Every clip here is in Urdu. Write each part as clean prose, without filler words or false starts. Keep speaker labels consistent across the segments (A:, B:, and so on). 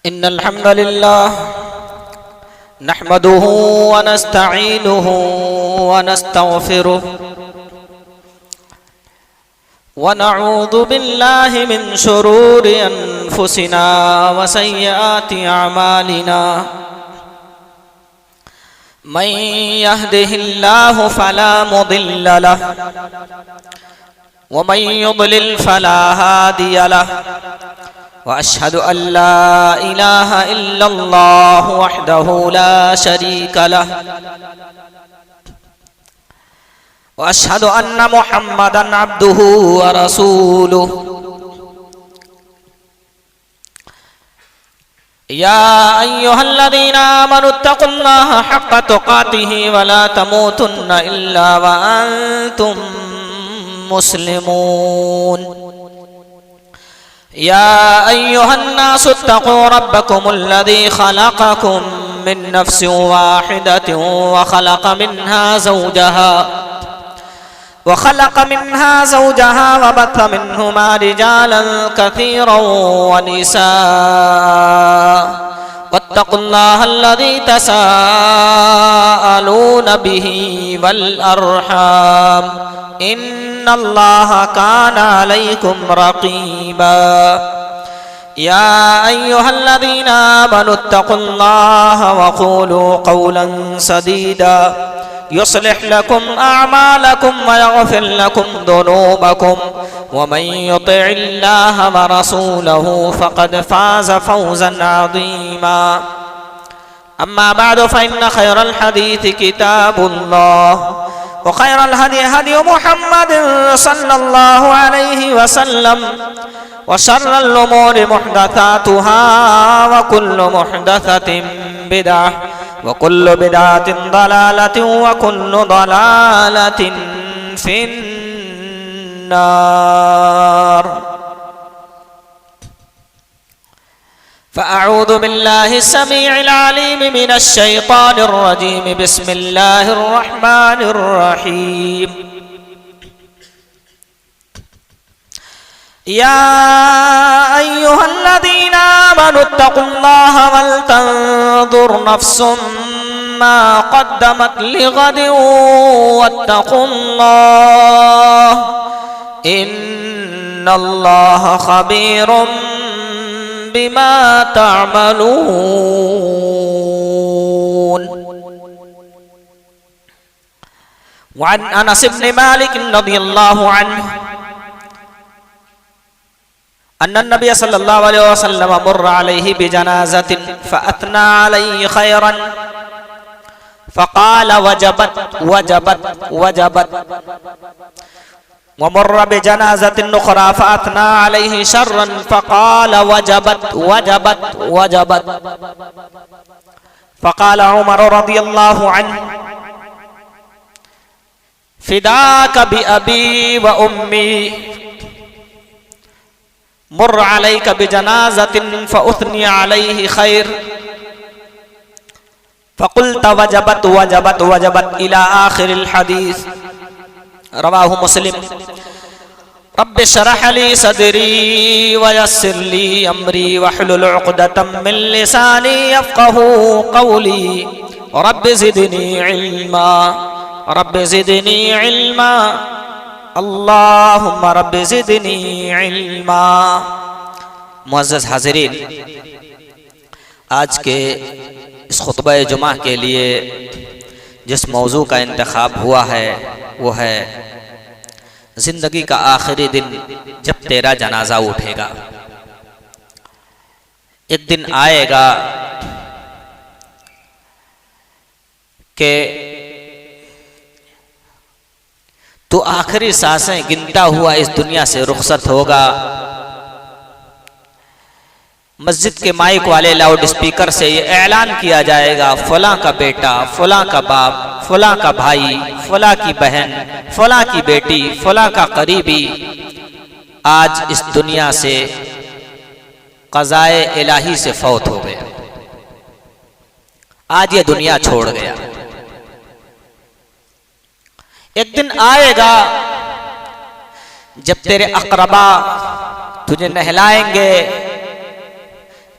A: إن الحمد لله نحمده ونستعينه ونستغفره ونعوذ بالله من شرور أنفسنا وسيئات أعمالنا من يهده الله فلا مضل له ومن يضلل فلا هادي له وأشهد أن لا إله إلا الله وحده لا شريك له وأشهد أن محمدًا عبده ورسوله يا أيها الذين آمنوا اتقوا الله حق تقاته ولا تموتن إلا وأنتم مسلمون يا أيها الناس اتقوا ربكم الذي خلقكم من نفس واحدة وخلق منها زوجها وبث منهما رجالا كثيرا ونساء واتقوا الله الذي تساءلون به والأرحام إن الله كان عليكم رقيبا يا أيها الذين آمنوا اتقوا الله وقولوا قولا سديدا يصلح لكم أعمالكم ويغفر لكم ذنوبكم ومن يطع الله ورسوله فقد فاز فوزا عظيما أما بعد فإن خير الحديث كتاب الله وخير الهدي هدي محمد صلى الله عليه وسلم وشر الأمور محدثاتها وكل محدثة بدعة وكل بدعة ضلالة وكل ضلالة في النار فأعوذ بالله السميع العليم من الشيطان الرجيم بسم الله الرحمن الرحيم يا أيها الذين آمنوا اتقوا الله ولتنظر نفس ما قدمت لغد واتقوا الله إن الله خبير بما تعملون وعن أنس بن مالك رضي الله عنه أن النبي صلى الله عليه وسلم مر عليه بجنازة فأثنى عليه خيرا فقال وجبت وجبت وجبت ومر بجنازة أخرى فأثنى عليه شرا فقال وجبت وجبت وجبت فقال عمر رضي الله عنه فداك بأبي وأمي مر عليك بجنازة فأثني عليه خير فقلت وجبت وجبت وجبت إلى آخر الحديث رواه مسلم رب اشرح لي صدري ويسر لي أمري واحلل عقدة من لساني يفقهوا قولي رب زدني علما رب زدني علما اللهم رب زدنی علما۔ معزز حاضرین، آج کے اس خطبہ جمعہ کے لیے جس موضوع کا انتخاب ہوا ہے وہ ہے زندگی کا آخری دن جب تیرا جنازہ اٹھے گا۔ ایک دن آئے گا کہ تو آخری سانسیں گنتا ہوا اس دنیا سے رخصت ہوگا۔ مسجد کے مائک والے لاؤڈ اسپیکر سے یہ اعلان کیا جائے گا فلاں کا بیٹا، فلاں کا باپ، فلاں کا بھائی، فلاں کی بہن، فلاں کی بیٹی، فلاں کا قریبی آج اس دنیا سے قضائے الہی سے فوت ہو گیا، آج یہ دنیا چھوڑ گیا۔ ایک دن آئے گا جب تیرے اقربا تجھے نہلائیں گے،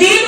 A: 3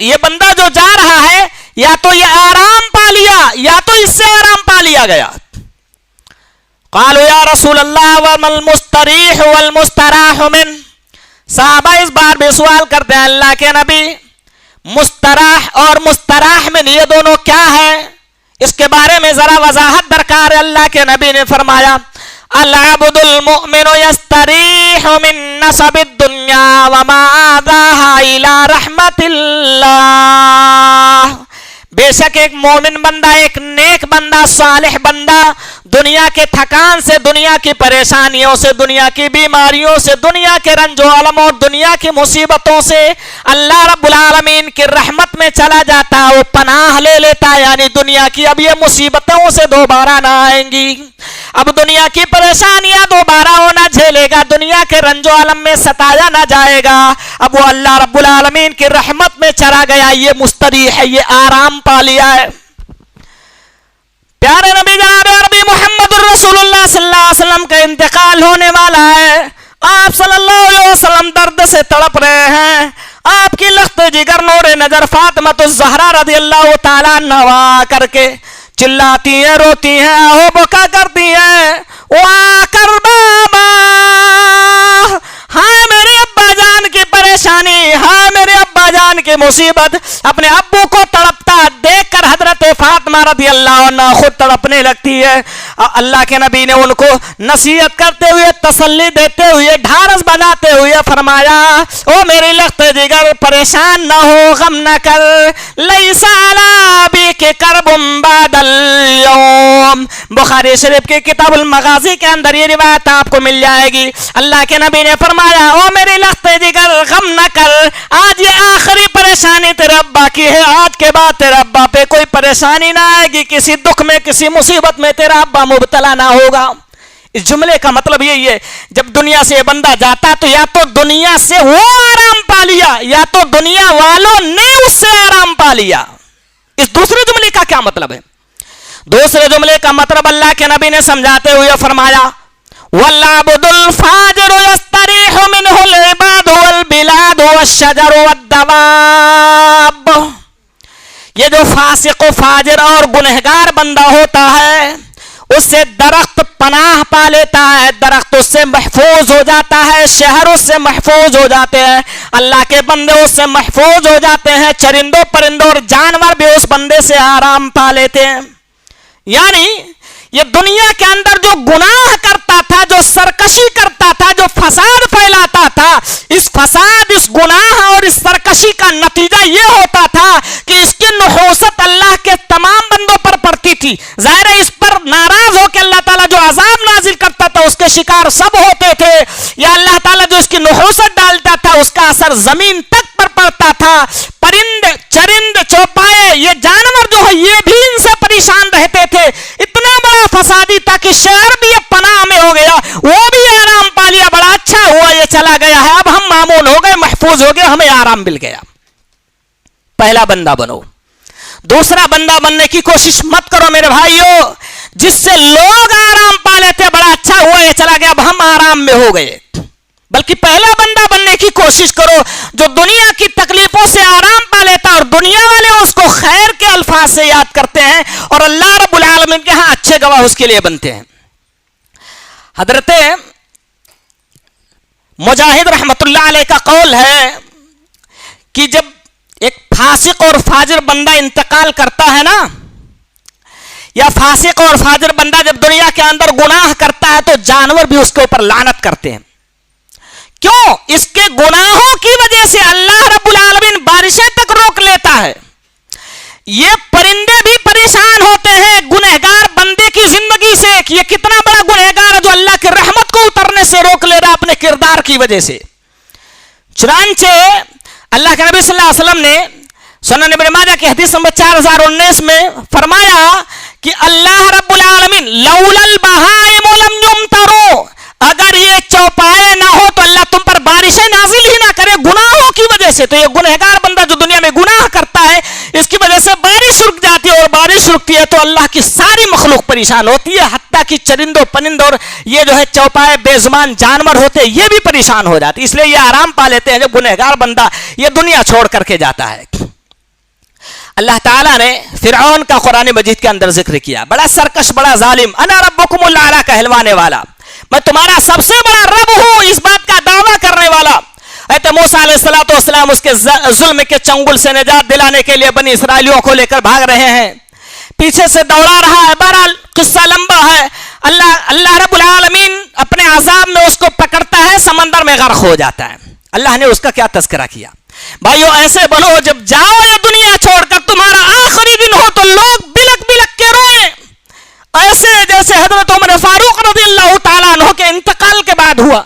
A: یہ بندہ جو جا رہا ہے یا تو یہ آرام پا لیا یا تو اس سے آرام پا لیا گیا. قالوا یا رسول اللہ وما المستریح والمستراح من. صحابہ اس بار بھی سوال کرتے ہیں اللہ کے نبی مستراح اور مستراح من یہ دونوں کیا ہے؟ اس کے بارے میں ذرا وضاحت درکار ہے. اللہ کے نبی نے فرمایا العبد المؤمن یستریح من نصب الدنیا وما آذاها الى رحمت اللہ. بے شک ایک مومن بندہ، ایک نیک بندہ، صالح بندہ دنیا کے تھکان سے، دنیا کی پریشانیوں سے، دنیا کی بیماریوں سے، دنیا کے رنج و علم اور دنیا کی مصیبتوں سے اللہ رب العالمین کی رحمت میں چلا جاتا ہے، وہ پناہ لے لیتا ہے. یعنی دنیا کی اب یہ مصیبتوں سے دوبارہ نہ آئیں گی، اب دنیا کی پریشانیاں دوبارہ وہ نہ جھیلے گا، دنیا کے رنج و علم میں ستایا نہ جائے گا، اب وہ اللہ رب العالمین کی رحمت میں چلا گیا. یہ مستریح ہے، یہ آرام پا لیا ہے. پیارے نبی جناب عربی محمد الرسول اللہ صلی اللہ علیہ وسلم کا انتقال ہونے والا ہے. آپ صلی اللہ علیہ وسلم درد سے تڑپ رہے ہیں. آپ کی لخت جگر نور نظر فاطمہ الزہرا رضی اللہ تعالیٰ عنہا کر کے چلاتی ہیں، روتی ہیں، آہو بکا کرتی ہیں. وا کربابا، ہاں میرے ابا جان کی پریشانی، ہاں میرے ابا جان کی مصیبت. اپنے ابو کو تڑپتا دیکھ کر حضرت فاطمہ رضی اللہ عنہ خود تڑپنے لگتی ہے. اللہ کے نبی نے ان کو نصیحت کرتے ہوئے، تسلی دیتے ہوئے، ڈھارس بناتے ہوئے فرمایا او میری لخت جگر پریشان نہ ہو، غم نہ کر. لیس علی بیک کرب بعد اليوم. بخاری شریف کی کتاب المغازی کے اندر یہ روایت آپ کو مل جائے گی. اللہ کے نبی نے فرمایا او میری لخت جگر غم نہ کر، آج یہ آخری پریشانی تیرے ابا کی ہے، آج کے بعد تیرے ابا پہ کوئی پریشانی نہ آئے گی، کسی دکھ میں کسی مصیبت میں تیرا ابا مبتلا نہ ہوگا. اس جملے کا مطلب یہی ہے جب دنیا سے یہ بندہ جاتا تو یا تو دنیا سے وہ آرام پا لیا یا تو دنیا والوں نے اس سے آرام پا لیا. اس دوسرے جملے کا کیا مطلب ہے؟ دوسرے جملے کا مطلب اللہ کے نبی نے سمجھاتے ہوئے فرمایا والعبد الفاجر یستریح منہ العباد والبلاد والشجر والدواب. یہ جو فاسق و فاجر اور گنہگار بندہ ہوتا ہے اس سے درخت پناہ پا لیتا ہے، درخت اس سے محفوظ ہو جاتا ہے، شہر اس سے محفوظ ہو جاتے ہیں، اللہ کے بندے اس سے محفوظ ہو جاتے ہیں، چرندوں پرندوں اور جانور بھی اس بندے سے آرام پا لیتے ہیں. یعنی یہ دنیا کے اندر جو گناہ کرتا تھا، جو سرکشی کرتا تھا، جو فساد پھیلاتا تھا، اس فساد، اس گناہ اور اس سرکشی کا نتیجہ یہ ہوتا تھا کہ اس کی نحوست اللہ کے تمام بندوں پر پڑتی تھی. ظاہر ہے اس پر ناراض ہو کے اللہ تعالیٰ جو عذاب نازل کرتا تھا اس کے شکار سب ہوتے تھے، یا اللہ تعالیٰ جو اس کی نحوست ڈالتا تھا اس کا اثر زمین تک پر پڑتا تھا. پرند، چرند، چوپائے، یہ جانور جو ہے یہ بھی ان سے پریشان رہتے تھے. اتنا بڑا فسادی تھا کہ شہر بھی اب پناہ میں ہو گیا، وہ بھی آرام پا لیا، بڑا اچھا ہوا یہ چلا گیا ہے، اب ہم مامون ہو گئے، محفوظ ہو گئے، ہمیں آرام مل گیا. پہلا بندہ بنو. دوسرا بندہ بننے کی کوشش مت کرو میرے بھائیو جس سے لوگ آرام پا لیتے، بڑا اچھا ہوا یہ چلا گیا، اب ہم آرام میں ہو گئے. بلکہ پہلا بندہ بننے کی کوشش کرو جو دنیا کی تکلیفوں سے آرام پا لیتا اور دنیا والے اس کو خیر کے الفاظ سے یاد کرتے ہیں اور اللہ رب العالمین کے ہاں اچھے گواہ اس کے لیے بنتے ہیں. حضرت مجاہد رحمت اللہ علیہ کا قول ہے کہ جب ایک فاسق اور فاجر بندہ انتقال کرتا ہے نا، یا فاسق اور فاجر بندہ جب دنیا کے اندر گناہ کرتا ہے تو جانور بھی اس کے اوپر لعنت کرتے ہیں. کیوں؟ اس کے گناہوں کی وجہ سے اللہ رب العالمین بارشیں تک روک لیتا ہے. یہ پرندے بھی پریشان ہوتے ہیں گنہگار بندے کی زندگی سے. یہ کتنا بڑا گنہگار ہے جو اللہ کی رحمت کو اترنے سے روک لے رہا اپنے کردار کی وجہ سے. چنانچہ اللہ کے نبی صلی اللہ علیہ وسلم نے سنن ابن ماجہ کی حدیث نمبر 4019 میں فرمایا کہ اللہ رب العالمین لولا البہائم لم یمطروا، اگر یہ چوپائے نہ ہو تو اللہ تم پر بارشیں نازل ہی نہ کرے گناہوں کی وجہ سے. تو یہ گنہگار بندہ جو دنیا میں گناہ کرتا ہے اس کی وجہ سے بارش رک جاتی ہے، اور بارش رکتی ہے تو اللہ کی ساری مخلوق پریشان ہوتی ہے، حتیٰ کہ چرندوں پرند اور یہ جو ہے چوپائے بے زبان جانور ہوتے ہیں یہ بھی پریشان ہو جاتے. اس لیے یہ آرام پا لیتے ہیں جب گنہگار بندہ یہ دنیا چھوڑ کر کے جاتا ہے. اللہ تعالیٰ نے فرعون کا قرآن مجید کے اندر ذکر کیا، بڑا سرکش، بڑا ظالم، انا ربکم الاعلی کہلوانے والا، میں تمہارا سب سے بڑا رب ہوں، اس بات کا دعویٰ کرنے والا۔ حضرت موسیٰ علیہ السلام اس کے ظلم کے چنگل سے نجات دلانے کے لیے بنی اسرائیلیوں کو لے کر بھاگ رہے ہیں، پیچھے سے دوڑا رہا ہے۔ بہرحال قصہ لمبا ہے۔ اللہ رب العالمین اپنے عذاب میں اس کو پکڑتا ہے، سمندر میں غرق ہو جاتا ہے۔ اللہ نے اس کا کیا تذکرہ کیا؟ بھائیو ایسے بنو جب جاؤ یہ دنیا چھوڑ کر، تمہارا آخری دن ہو تو لوگ بلک بلک کے روئیں، ایسے جیسے حضرت عمر فاروق رضی اللہ تعالیٰ عنہ کے انتقال کے بعد ہوا۔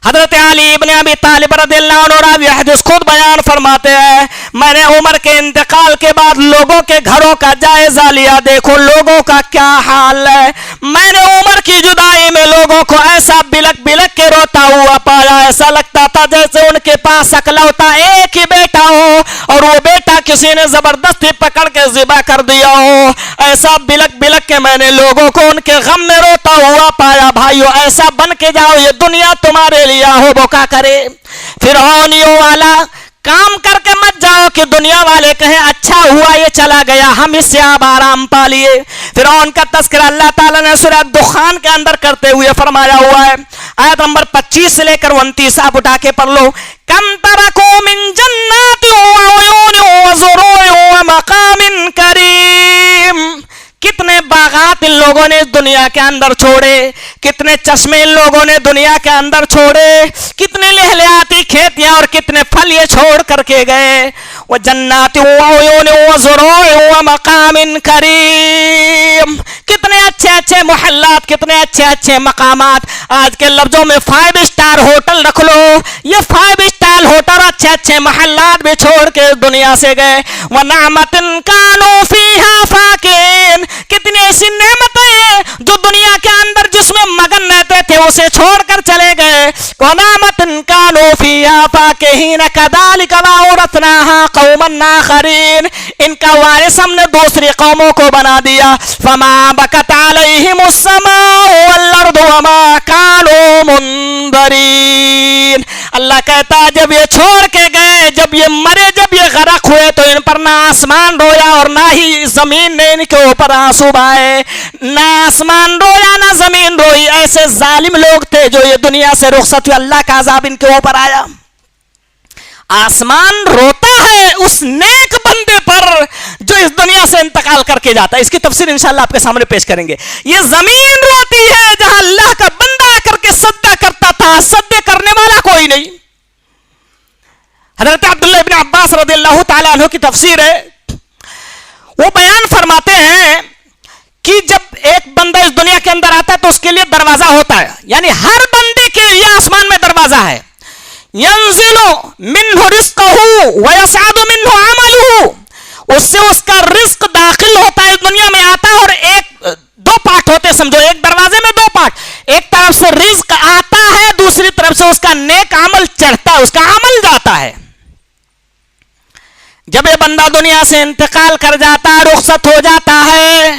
A: حضرت علی ابن ابی طالب رضی اللہ عنہ راوی حدیث خود بیان فرماتے ہیں، میں نے عمر کے انتقال کے بعد لوگوں کے گھروں کا جائزہ لیا، دیکھو لوگوں کا کیا حال ہے۔ میں نے عمر کی جدائی میں لوگوں کو ایسا بلک بلک کے روتا ہوا پایا، ایسا لگتا تھا جیسے ان کے پاس اکلوتا ایک ہی بیٹا ہو اور وہ بیٹا کسی نے زبردستی پکڑ کے ذبح کر دیا ہو۔ ایسا بلک بلک کے میں نے لوگوں کو ان کے غم میں روتا ہوا پایا۔ بھائیو ایسا بن کے جاؤ، یہ دنیا تمہارے لیا ہو بکا کرے۔ فرعونیوں والا کام کر کے مت جاؤ کہ دنیا والے کہیں اچھا ہوا یہ چلا گیا، ہم اس سے اب آرام پا لیے۔ فرعون کا تذکرہ اللہ تعالیٰ نے سورہ دخان کے اندر کرتے ہوئے فرمایا ہوا ہے، آیت نمبر 25 سے لے کر 29 آپ اٹھا کے پڑھ لو۔ کم ترکوا من جنات وعیون وزروع ومقام کریم، کتنے باغات ان لوگوں نے دنیا کے اندر چھوڑے، کتنے چشمے ان لوگوں نے دنیا کے اندر چھوڑے، کتنے لہلیاتی کھیتیاں اور کتنے پھل یہ چھوڑ کر کے گئے۔ وجنات وعیون وزروع ومقام کریم، کتنے اچھے اچھے محلات، کتنے اچھے اچھے مقامات۔ آج کے لفظوں میں 5 اسٹار ہوٹل رکھ لو، یہ 5 اسٹار ہوٹل اچھے اچھے محلات بھی چھوڑ کے دنیا سے گئے۔ ونعمت کانوا فیہا فاکہین، کتنی ایسی نعمتیں جو دنیا کے اندر جس میں مگن رہتے تھے اسے چھوڑ کر چلے گئے۔ ونعمت کانوا فیہا فاکہین کذالک وأورثناہا قوما آخرین، ان کا وارث ہم نے دوسری قوموں کو بنا دیا۔ فما بکت علیہم السماء والارض وما کانوا منظرین، اللہ کہتا ہے جب یہ چھوڑ کے گئے، جب یہ مرے، جب یہ غرق ہوئے تو ان پر نہ آسمان رویا اور نہ ہی زمین نے ان کے اوپر آنسو بہائے، نہ آسمان رویا نہ زمین روئی۔ ایسے ظالم لوگ تھے جو یہ دنیا سے رخصت ہوئے، اللہ کا عذاب ان کے اوپر آیا۔ آسمان روتا ہے اس نیک بندے پر جو اس دنیا سے انتقال کر کے جاتا ہے، اس کی تفسیر انشاءاللہ آپ کے سامنے پیش کریں گے۔ یہ زمین روتی ہے جہاں اللہ کا بندہ آ کر کے سجدہ کرتا تھا، سجدے کرنے والا کوئی نہیں۔ حضرت عبداللہ ابن عباس رضی اللہ تعالیٰ عنہ کی تفسیر ہے، وہ بیان فرماتے ہیں کہ جب ایک بندہ اس دنیا کے اندر آتا ہے تو اس کے لیے دروازہ ہوتا ہے، یعنی ہر بندے کے لیے آسمان میں دروازہ ہے۔ ينزل منه رزقه ويصعد منه عمله، اس سے اس کا رزق داخل ہوتا ہے، اس دنیا میں آتا ہے، اور دو پارٹ ہوتے، سمجھو ایک دروازے میں 2 پارٹ، ایک طرف سے رزق آتا ہے، دوسری طرف سے اس کا نیک عمل چڑھتا ہے، اس کا عمل جاتا ہے۔ جب یہ بندہ دنیا سے انتقال کر جاتا ہے، رخصت ہو جاتا ہے،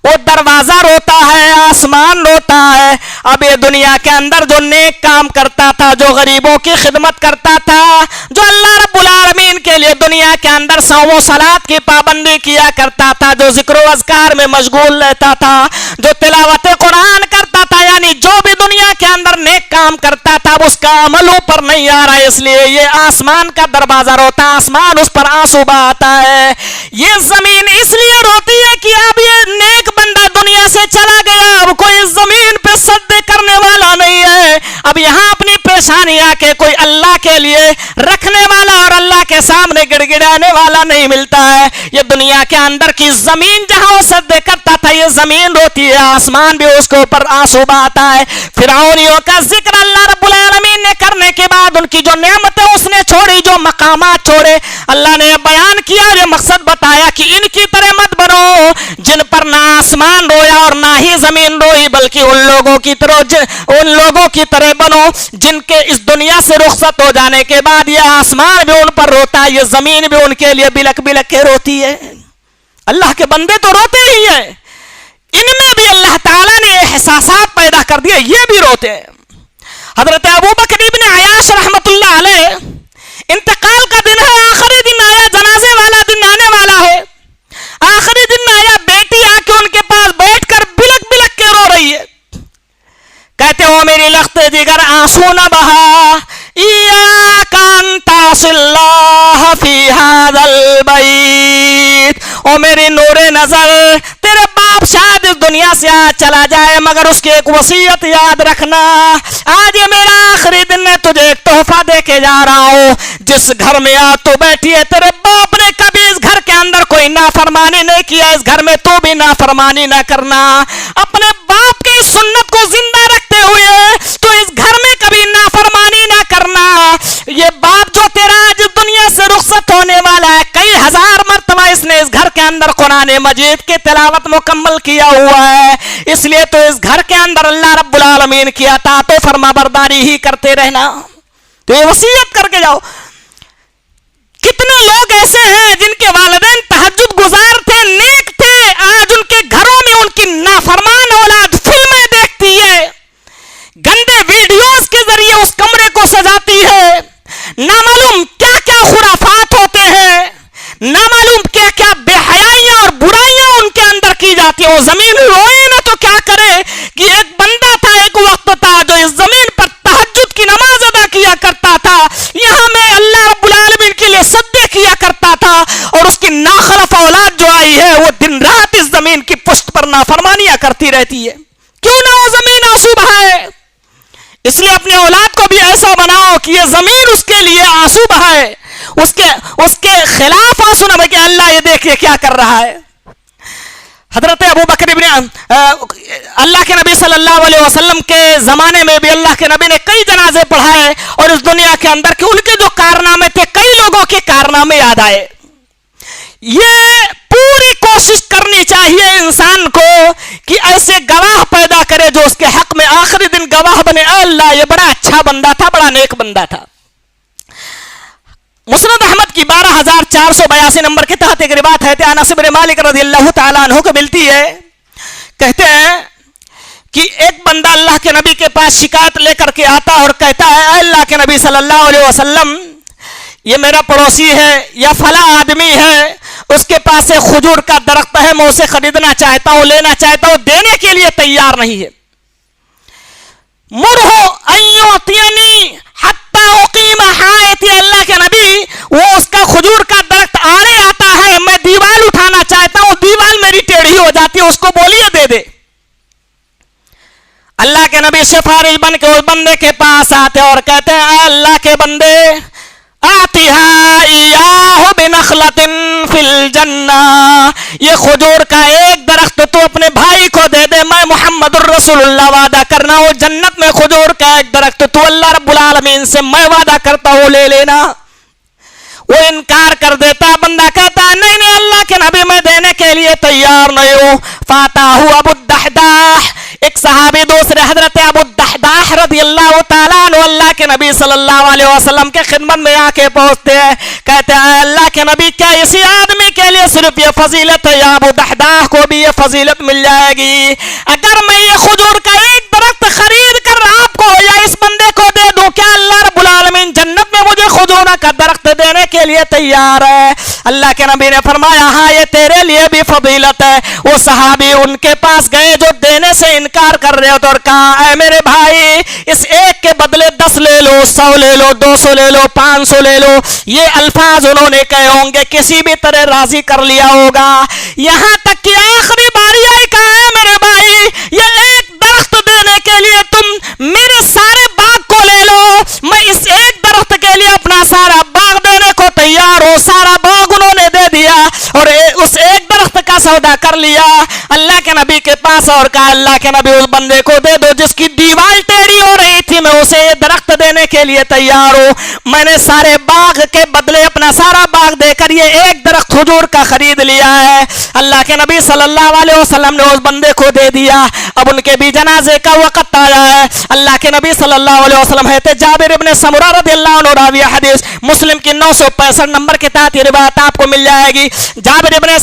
A: وہ دروازہ روتا ہے، آسمان روتا ہے۔ اب یہ دنیا کے اندر جو نیک کام کرتا تھا، جو غریبوں کی خدمت کرتا تھا، جو اللہ رب العالمین کے لیے دنیا کے اندر صوم و صلات کی پابندی کیا کرتا تھا، جو ذکر و اذکار میں مشغول رہتا تھا، جو تلاوت قرآن کرتا تھا، یعنی جو بھی دنیا کے اندر نیک کام کرتا تھا اس کا عمل اوپر نہیں آ رہا، اس لیے یہ آسمان کا دروازہ روتا، آسمان اس پر آنسو بہاتا ہے۔ یہ زمین اس لیے روتی ہے کہ اب یہ نیک بندہ دنیا سے چلا گیا، اب کوئی زمین پہ سجدے کرنے والا نہیں ہے، اب یہاں اپنی پیشانی آ کے کوئی اللہ کے لیے رکھنے والا اور اللہ کے سامنے گڑ گڑانے والا نہیں ملتا ہے۔ یہ دنیا کے اندر کی زمین جہاں وہ سجدے کرتا تھا، یہ زمین روتی ہے، آسمان بھی اس کے اوپر آنسو بہاتا ہے۔ فرعونیوں کا ذکر اللہ رب العالمین نے کرنے کے بعد ان کی جو نعمتیں اس نے چھوڑی، جو مقامات چھوڑے، اللہ نے یہ بیان کیا، یہ مقصد بتایا کہ ان کی طرح مت بنو جن پر نہ آسمان رویا اور نہ ہی زمین روئی، بلکہ ان لوگوں کی طرح بنو جن کے اس دنیا سے رخصت ہو جانے کے بعد یہ آسمان بھی ان پر روتا ہے، یہ زمین بھی ان کے لیے بلک بلک کے روتی ہے۔ اللہ کے بندے تو روتے ہی ہیں، ان میں بھی اللہ تعالیٰ نے احساسات پیدا کر دیے، یہ بھی روتے ہیں۔ حضرت ابوبکر ابن عیاش رحمت اللہ علیہ، انتقال کا دن ہے، آخری دن آیا، جنازے والا دن آنے والا تعص اللہ فی ھذا البیت، او میری نور نظر تیرے باپ شاید اس دنیا سے آج چلا جائے مگر اس کی ایک وصیت یاد رکھنا، آج یہ میرا آخری دن ہے، تجھے ایک تحفہ دے کے جا رہا ہوں، جس گھر میں آج تو بیٹھی ہے تیرے باپ نے کبھی اس گھر کے اندر کوئی نافرمانی نہیں کیا، اس گھر میں تو بھی نافرمانی نہ کرنا، اپنے باپ کی سنت کو زندہ رکھتے ہوئے تو اس گھر میں کبھی نافرمانی نہ کرنا۔ یہ باپ جو تیرا آج دنیا سے رخصت ہونے والا ہے، کئی ہزار مرتبہ اس نے اس گھر کے اندر قرآن مجید کی تلاوت مکمل کیا ہوا ہے، اس لیے تو اس گھر کے اندر اللہ رب العالمین کی اطاعت و فرما برداری ہی کرتے رہنا، تو یہ وصیت کر کے جاؤ۔ کتنے لوگ ایسے ہیں جن کے والدین تہجد گزار تھے، نیک تھے، آج ان کے گھروں میں ان کی نافرمان اولاد فلمیں دیکھتی ہے، گندے ویڈیوز کے ذریعے اس کمرے کو سجاتی ہے، نامعلوم کیا کیا خرافات ہوتے ہیں، نامعلوم کیا کیا بے حیائیاں اور برائیاں ان کے اندر کی جاتی ہیں۔ وہ زمین روئے نہ تو کیا کرے کہ ایک بندہ تھا، ایک وقت تھا جو اس زمین پر تہجد کی نماز ادا کیا کرتا تھا، یہاں میں اللہ رب العالمین کے لیے سجدے کیا کرتا تھا، اور اس کی ناخلف اولاد جو آئی ہے وہ دن رات اس زمین کی پشت پر نافرمانیاں کرتی رہتی ہے، کیوں نہ وہ زمین آنسو بہائے؟ اس لیے اپنے اولاد کو بھی ایسا بناؤ کہ یہ زمین اس کے لیے آنسو بہائے، اس کے خلاف آنسو نہ بہائے کہ اللہ یہ دیکھیے کیا کر رہا ہے۔ حضرت ابو بکر ابن اللہ کے نبی صلی اللہ علیہ وسلم کے زمانے میں بھی اللہ کے نبی نے کئی جنازے پڑھائے، اور اس دنیا کے اندر کہ ان کے جو کارنامے تھے کئی لوگوں کے کارنامے یاد آئے۔ یہ پوری کوشش کرنی چاہیے انسان کو کہ ایسے گواہ پیدا کرے جو اس کے حق میں آخری دن گواہ بنے، اے اللہ یہ بڑا اچھا بندہ تھا، بڑا نیک بندہ تھا۔ مسند احمد کی 12482 نمبر کے تحت ایک روایت ہے، انس بن مالک رضی اللہ تعالیٰ عنہ کو ملتی ہے، کہتے ہیں کہ ایک بندہ اللہ کے نبی کے پاس شکایت لے کر کے آتا اور کہتا ہے، اے اللہ کے نبی صلی اللہ علیہ وسلم، یہ میرا پڑوسی ہے یا فلاں آدمی ہے، اس کے پاس ایک کھجور کا درخت ہے، میں اسے خریدنا چاہتا ہوں، لینا چاہتا ہوں، دینے کے لیے تیار نہیں ہے، مرہو ان یعطینی حتی اقیم حائطی، اللہ کے نبی وہ اس کا کھجور کا درخت آڑے آتا ہے، میں دیوال اٹھانا چاہتا ہوں، دیوال میری ٹیڑھی ہو جاتی ہے، اس کو بولیے دے دے۔ اللہ کے نبی سفارش بن کے اس بندے کے پاس آتے اور کہتے ہیں، اے اللہ کے بندے، آتیہا ایاہ بنخلۃ فی الجنہ، یہ کھجور کا ایک درخت تو اپنے بھائی کو دے دے، میں محمد الرسول اللہ وعدہ کرنا ہوں جنت میں کھجور کا ایک درخت تو اللہ رب العالمین سے میں وعدہ کرتا ہوں لے لینا۔ وہ انکار کر دیتا، بندہ کہتا ہے نہیں نہیں اللہ کے نبی میں دینے کے لیے تیار نہیں ہوں۔ فاتاہ ابو الدحداح، ایک صحابی دوسرے حضرت ابو الدحداح رضی اللہ تعالیٰ عنہ اللہ کے نبی صلی اللہ علیہ وسلم کے خدمت میں آ کے پہنچتے ہیں، کہتے ہیں اللہ کے نبی کیا اسی آدمی کے لیے صرف یہ فضیلت ہے یا ابو الدحداح کو بھی یہ فضیلت مل جائے گی؟ اگر میں یہ کھجور کا ایک درخت خرید کر آپ کو یا اس بندے کو دے دوں، کیا اللہ رب العالمین جنت میں مجھے کھجور کا درخت دینے کے لیے تیار ہے؟ اللہ کے نبی نے فرمایا ہاں یہ تیرے لیے بھی فضیلت ہے۔ وہ صحابی ان کے پاس گئے جو دینے سے انکار کر رہے تھے اور کہا، اے میرے بھائی اس ایک کے بدلے 10 لے لو، 100 لے لو، 200 لے لو، 500 لے لو۔ یہ الفاظ انہوں نے کہے ہوں گے، کسی بھی طرح راضی کر لیا ہوگا، یہاں تک کہ آخری باری آئی کہا، اے میرے بھائی یہ ایک درخت دینے کے لیے تم میرے سارے باغ کو لے لو، میں اس ایک درخت کے لیے اپنا سارا باغ دینے کو تیار ہوں۔ سارا باغ انہوں نے دے دیا اور اس ایک درخت کا سودا کر لیا اللہ کے نبی کے پاس اور کہا، اللہ کے نبی اس بندے کو دے دو جس کی دیوال ٹیڑھی ہو رہی تھی، میں اسے یہ درخت دینے کے لیے تیار ہوں۔ میں نے سارے باغ کے بدلے اپنا سارا باغ دے کر یہ ایک درخت کھجور کا خرید لیا ہے۔ اللہ کے نبی صلی اللہ علیہ وسلم نے اس بندے کو دے دیا۔ اب ان کے بھی جنازے کا وقت آیا ہے۔ اللہ کے نبی صلی اللہ علیہ وسلم ہے جابر ابن سمرہ رضی اللہ عنہ، راوی حدیث مسلم کی 965 نمبر کے تحت یہ روایت آپ کو مل جائے گی۔ جابر ابن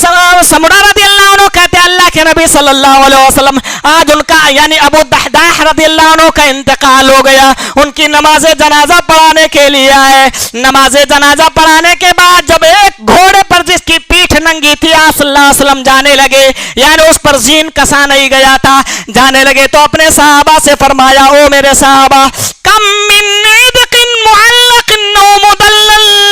A: سمرہ رضی اللہ عنہ کہتے ہیں اللہ کے نبی صلی اللہ علیہ وسلم آج ان کا یعنی ابو الدحداح رضی اللہ عنہ کا انتقال ہو گیا، ان کی نماز جنازہ پڑھانے کے لیے آئے۔ نماز جنازہ پڑھانے کے بعد جب ایک گھوڑے پر جس کی پیٹھ ننگی تھی آپ صلی اللہ علیہ وسلم جانے لگے، یعنی اس پر زین کسا نہیں گیا تھا، جانے لگے تو اپنے صحابہ سے فرمایا، او میرے صحابہ، کم من عدق معلق او مدلل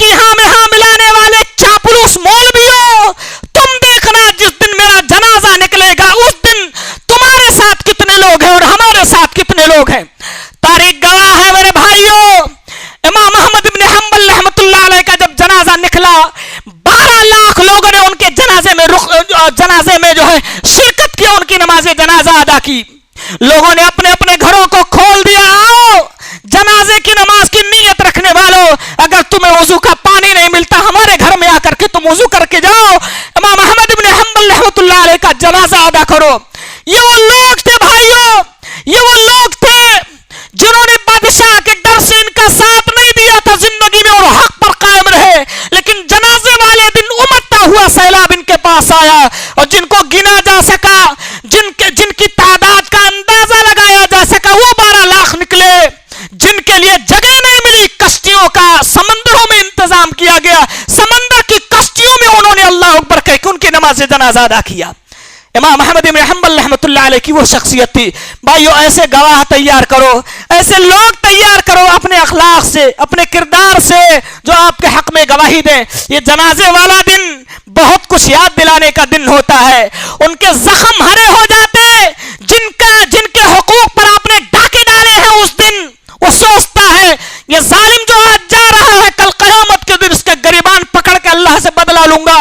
B: کی ہاں میں ہاں ملانے والے چاپلوس مولویوں، تم دیکھنا جس دن میرا جنازہ نکلے گا اس دن تمہارے ساتھ کتنے لوگ ہیں اور ہمارے ساتھ کتنے لوگ ہیں۔ تاریخ گواہ ہے میرے بھائیوں، امام احمد بن حنبل رحمۃ اللہ علیہ کا جب جنازہ نکلا 12 لاکھ لوگوں نے ان کے جنازے میں جو ہے شرکت کی، ان کی نماز جنازہ ادا کی۔ لوگوں نے اپنے اپنے گھروں کو کھول دیا، آؤ جنازے کی نماز کی نیت رکھنے والوں، اگر تمہیں وضو کا پانی نہیں ملتا ہمارے گھر میں آ کر کے تم وضو کر کے جاؤ، امام احمد بن حنبل رحمۃ اللہ علیہ کا جنازہ ادا کرو۔ یہ وہ لوگ تھے بھائیوں، یہ وہ لوگ تھے جنہوں نے بادشاہ کے ڈر سے ان کا ساتھ نہیں دیا تھا زندگی میں اور حق پر قائم رہے، لیکن جنازے والے دن امڑتا ہوا سیلاب ان کے پاس آیا، اور جن کو گنا جا سکا، جن کی تعداد کا اندازہ لگایا جا سکا وہ 12 لاکھ نکلے، جن کے لیے جگہ نہیں ملی، کشتیوں کا سمندروں میں انتظام کیا گیا، سمندر کی کشتیوں میں انہوں نے اللہ اکبر کہہ کے ان کی نماز جنازہ ادا کیا۔ امام احمد بن حنبل رحمۃ اللہ علیہ کی وہ شخصیت تھی۔ بھائیو ایسے گواہ تیار کرو، ایسے لوگ تیار کرو اپنے اخلاق سے، اپنے کردار سے، جو آپ کے حق میں گواہی دیں۔ یہ جنازے والا دن بہت کچھ یاد دلانے کا دن ہوتا ہے، ان کے زخم ہرے ہو جاتے، جن کے حقوق پر آپ نے ڈاکے ڈالے ہیں اس دن وہ سوچتا ہے یہ ظالم جو آج جا رہا ہے کل قیامت کے دن اس کے گریبان پکڑ کے اللہ سے بدلہ لوں گا۔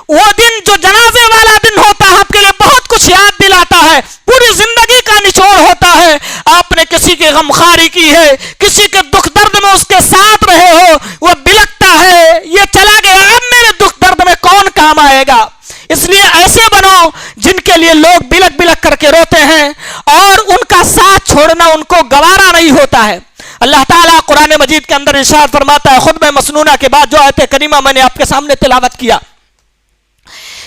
B: وہ دن جو جنازے والا دن ہوتا ہے آپ کے لیے بہت کچھ یاد دلاتا ہے، پوری زندگی کا نچوڑ ہوتا ہے۔ آپ نے کسی کی غمخواری کی ہے، کسی کے دکھ درد میں اس کے ساتھ رہے ہو، وہ بلکتا ہے یہ چلا گیا اب میرے دکھ درد میں کون کام آئے گا۔ اس لیے ایسے بنو جن کے لیے لوگ بلک بلک کر کے روتے ہیں اور ان کا ساتھ چھوڑنا ان کو گوارا نہیں ہوتا ہے۔ اللہ تعالیٰ قرآن مجید کے اندر ارشاد فرماتا ہے، خطبہ مسنونہ کے بعد جو آیت کریمہ میں نے آپ کے سامنے تلاوت کیا،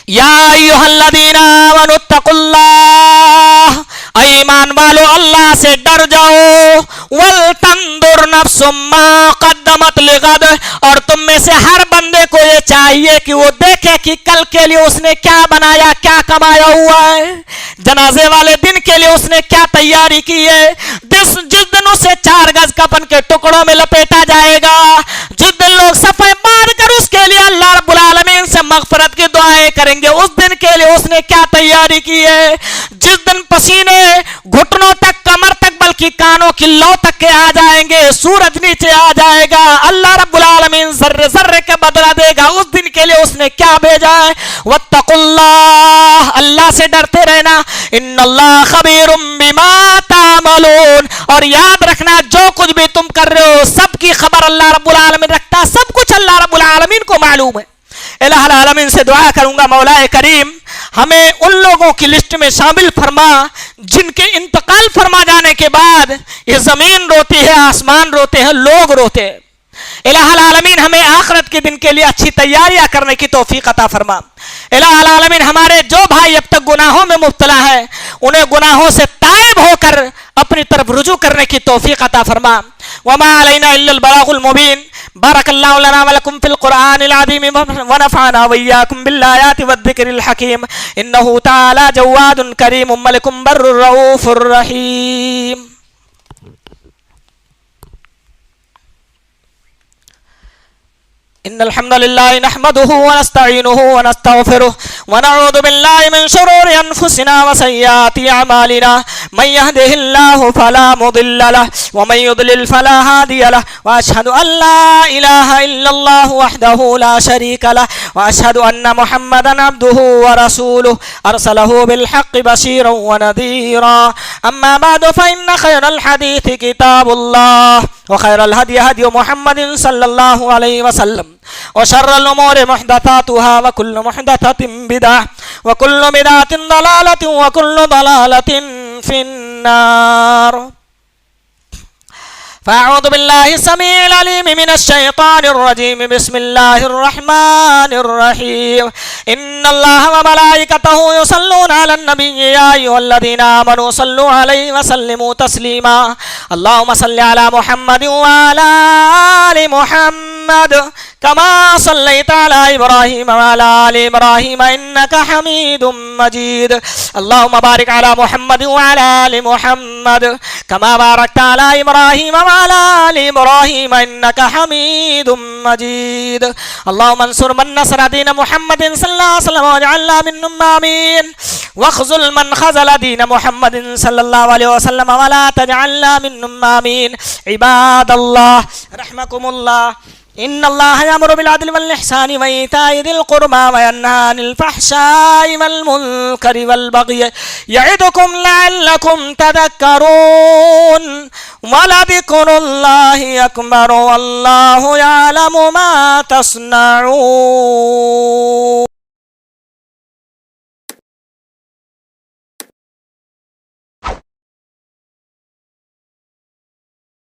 B: یا ایھا الذین آمنوا اتقوا اللہ، اے ایمان والو اللہ سے ڈر جاؤ، ولتنظر نفس ما قدمت لغد، اور تم میں سے ہر بندے کو یہ چاہیے کہ وہ دیکھے کہ کل کے لیے اس نے کیا بنایا، کیا کمایا ہوا ہے، جنازے والے دن کے لیے اس نے کیا تیاری کی ہے۔ جس دن اسے 4 گز کفن کے ٹکڑوں میں لپیٹا جائے گا، جس دن لوگ صفیں باندھ کر اس کے لیے اللہ رب العالمین سے مغفرت کی دعائیں کریں گے، اس دن کے لیے اس نے کیا تیاری کی ہے۔ جس دن پسینے گھٹنوں تک، کمر تک، بلکہ کانوں کی لو تک کے آ جائیں گے، سورج نیچے آ جائے گا، اللہ رب العالمین ذرے ذرے کا بدلہ دے گا، اس دن کے لیے اس نے کیا بھیجا ہے۔ واتقوا اللہ، اللہ سے ڈرتے رہنا، ان اللہ خبیر بما تعملون، اور یاد رکھنا جو کچھ بھی تم کر رہے ہو سب کی خبر اللہ رب العالمین رکھتا، سب کچھ اللہ رب العالمین کو معلوم ہے۔ الہ العالمین سے دعا کروں گا مولا کریم ہمیں ان لوگوں کی لسٹ میں شامل فرما جن کے انتقال فرما جانے کے بعد یہ زمین روتی ہے، آسمان روتے ہیں، لوگ روتے ہیں۔ الہ العالمین ہمیں آخرت کے دن کے لیے اچھی تیاریاں کرنے کی توفیق عطا فرما۔ الہ العالمین ہمارے جو بھائی اب تک گناہوں میں مبتلا ہیں انہیں گناہوں سے تائب ہو کر اپنی طرف رجوع کرنے کی توفیق عطا فرما۔ وما علینا الا البلاغ المبین۔ بارک اللہ لنا ولکم فی القرآن العظیم ونفعنا وإیاکم بالآیات والذکر الحکیم انہ تعالی جواد کریم ملک بر رؤوف الرحیم۔ ان الحمد لله نحمده ونستعينه ونستغفره ونعوذ بالله من شرور انفسنا وسيئات اعمالنا، من يهده الله فلا مضل له ومن يضلل فلا هادي له، واشهد ان لا اله الا الله وحده لا شريك له، واشهد ان محمدا عبده ورسوله ارسله بالحق بشيرا ونذيرا، اما بعد فان خير الحديث كتاب الله وخير الهدي هدي محمد صلى الله عليه وسلم، وشر الأمور محدثاتها وكل محدثة بدعة وكل بدعة ضلالة وكل ضلالة في النار۔ فأعوذ بالله السميع العليم من الشيطان الرجيم، بسم الله الرحمن الرحيم، إن الله وملائكته يصلون على النبي يا أيها الذين آمنوا صلوا عليه وسلموا تسليما، اللهم صل على محمد وعلى آل محمد كما صليت على إبراهيم وعلى آل إبراهيم إنك حميد مجيد. اللهم بارك على محمد وعلى آل محمد كما باركت على إبراهيم وعلى آل إبراهيم إنك حميد مجيد. اللهم انصر من نصر دين محمد صلى الله عليه وسلم واجعلنا منهم آمين. واخذل من خذل دين محمد صلى الله عليه وسلم ولا تجعلنا منهم آمين. عباد الله رحمكم الله، إن الله يأمر بالعدل والإحسان وإيتاء ذي القربى وينهى عن الفحشاء والمنكر والبغي يعظكم لعلكم تذكرون. ولذكر الله أكبر والله يعلم ما تصنعون.